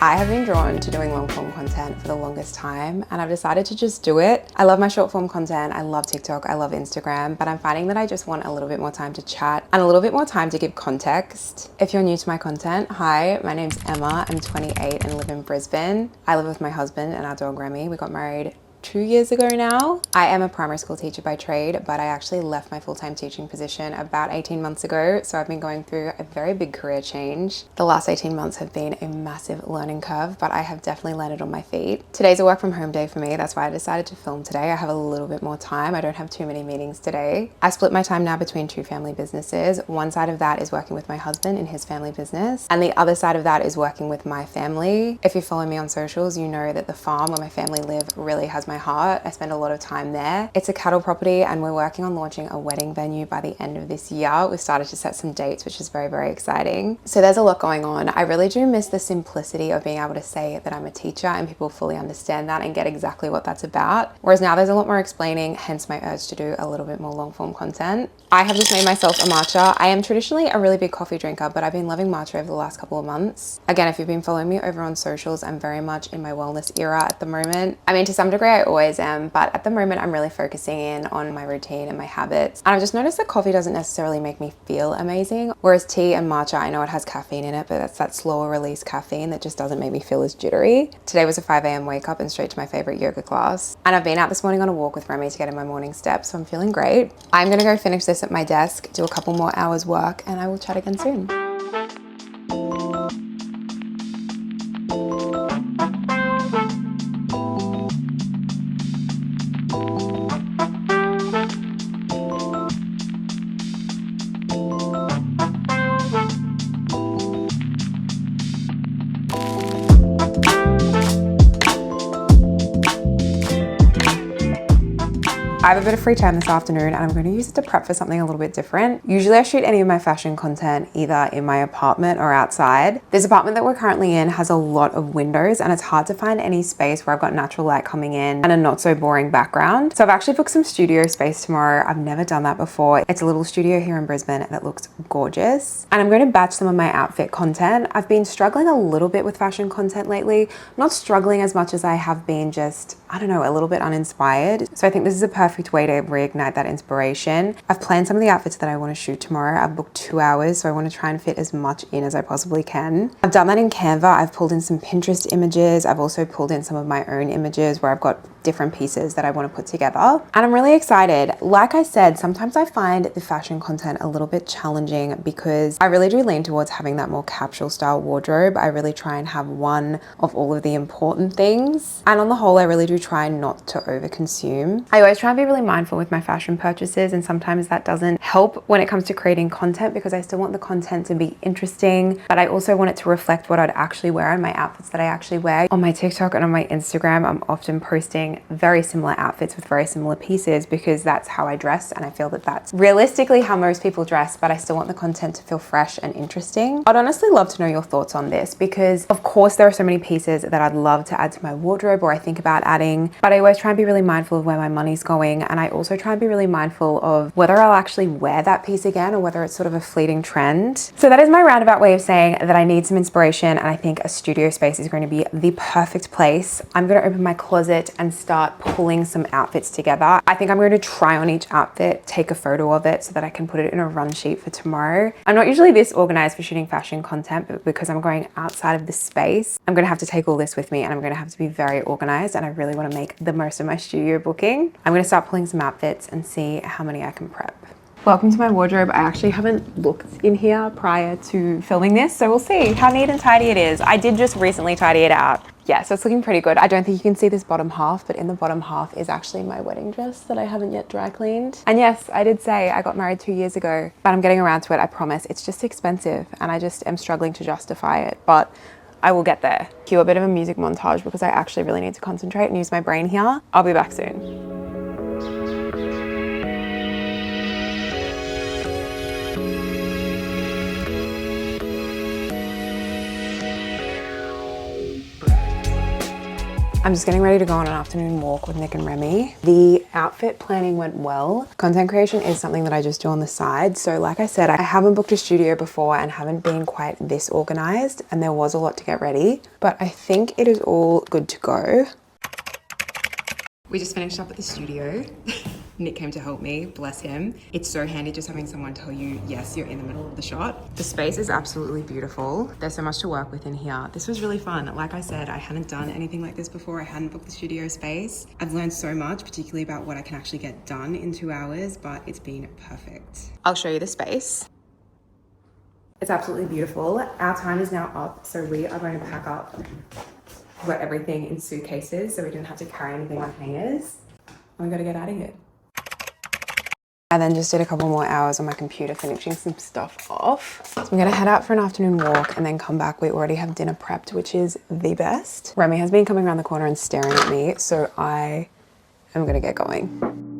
I have been drawn to doing long form content for the longest time and I've decided to just do it. I love my short form content, I love TikTok, I love Instagram, but I'm finding that I just want a little bit more time to chat and a little bit more time to give context. If you're new to my content, hi, my name's Emma, I'm 28 and live in Brisbane. I live with my husband and our dog Remy. We got married 2 years ago now. I am a primary school teacher by trade, but I actually left my full-time teaching position about 18 months ago. So I've been going through a very big career change. The last 18 months have been a massive learning curve, but I have definitely landed on my feet. Today's a work from home day for me. That's why I decided to film today. I have a little bit more time. I don't have too many meetings today. I split my time now between two family businesses. One side of that is working with my husband in his family business, and the other side of that is working with my family. If you follow me on socials, you know that the farm where my family live really has my heart. I spend a lot of time there. It's a cattle property and we're working on launching a wedding venue by the end of this year. We've started to set some dates, which is very, very exciting. So there's a lot going on. I really do miss the simplicity of being able to say that I'm a teacher and people fully understand that and get exactly what that's about. Whereas now there's a lot more explaining, hence my urge to do a little bit more long form content. I have just made myself a matcha. I am traditionally a really big coffee drinker, but I've been loving matcha over the last couple of months. Again, if you've been following me over on socials, I'm very much in my wellness era at the moment. I mean, to some degree I always am, but at the moment I'm really focusing in on my routine and my habits. And I've just noticed that coffee doesn't necessarily make me feel amazing, whereas tea and matcha, I know it has caffeine in it, but that's that slower release caffeine that just doesn't make me feel as jittery. Today was a 5 a.m. wake up and straight to my favorite yoga class. And I've been out this morning on a walk with Remy to get in my morning steps, so I'm feeling great. I'm gonna go finish this at my desk, do a couple more hours work, and I will chat again soon. I have a bit of free time this afternoon and I'm going to use it to prep for something a little bit different. Usually I shoot any of my fashion content either in my apartment or outside. This apartment that we're currently in has a lot of windows and it's hard to find any space where I've got natural light coming in and a not so boring background. So I've actually booked some studio space tomorrow. I've never done that before. It's a little studio here in Brisbane that looks gorgeous. And I'm going to batch some of my outfit content. I've been struggling a little bit with fashion content lately. Not struggling as much as I have been just, I don't know, a little bit uninspired. So I think this is a perfect way to reignite that inspiration. I've planned some of the outfits that I want to shoot tomorrow. I've booked 2 hours, so I want to try and fit as much in as I possibly can. I've done that in Canva. I've pulled in some Pinterest images. I've also pulled in some of my own images where I've got different pieces that I want to put together. And I'm really excited. Like I said, sometimes I find the fashion content a little bit challenging because I really do lean towards having that more capsule style wardrobe. I really try and have one of all of the important things. And on the whole, I really do try not to overconsume. I always try and be really mindful with my fashion purchases, and sometimes that doesn't help when it comes to creating content because I still want the content to be interesting, but I also want it to reflect what I'd actually wear in my outfits that I actually wear. On my TikTok and on my Instagram, I'm often posting very similar outfits with very similar pieces because that's how I dress, and I feel that that's realistically how most people dress, but I still want the content to feel fresh and interesting. I'd honestly love to know your thoughts on this because of course there are so many pieces that I'd love to add to my wardrobe or I think about adding, but I always try and be really mindful of where my money's going, and I also try and be really mindful of whether I'll actually wear that piece again or whether it's sort of a fleeting trend. So that is my roundabout way of saying that I need some inspiration, and I think a studio space is going to be the perfect place. I'm going to open my closet and start pulling some outfits together. I think I'm going to try on each outfit, take a photo of it so that I can put it in a run sheet for tomorrow. I'm not usually this organized for shooting fashion content, but because I'm going outside of the space, I'm going to have to take all this with me and I'm going to have to be very organized, and I really want to make the most of my studio booking. I'm going to start pulling some outfits and see how many I can prep. Welcome to my wardrobe. I actually haven't looked in here prior to filming this, so we'll see how neat and tidy it is. I did just recently tidy it out. Yeah, so it's looking pretty good. I don't think you can see this bottom half, but in the bottom half is actually my wedding dress that I haven't yet dry cleaned. And yes, I did say I got married 2 years ago, but I'm getting around to it, I promise. It's just expensive and I just am struggling to justify it, but I will get there. Cue a bit of a music montage because I actually really need to concentrate and use my brain here. I'll be back soon. I'm just getting ready to go on an afternoon walk with Nick and Remy. The outfit planning went well. Content creation is something that I just do on the side. So like I said, I haven't booked a studio before and haven't been quite this organized, and there was a lot to get ready, but I think it is all good to go. We just finished up at the studio. Nick came to help me, bless him. It's so handy just having someone tell you, yes, you're in the middle of the shot. The space is absolutely beautiful. There's so much to work with in here. This was really fun. Like I said, I hadn't done anything like this before. I hadn't booked the studio space. I've learned so much, particularly about what I can actually get done in 2 hours, but it's been perfect. I'll show you the space. It's absolutely beautiful. Our time is now up, so we are going to pack up. We've got everything in suitcases, so we didn't have to carry anything on hangers. And we gotta get out of here. I then just did a couple more hours on my computer finishing some stuff off. So I'm gonna head out for an afternoon walk and then come back. We already have dinner prepped, which is the best. Remy has been coming around the corner and staring at me, so I am gonna get going.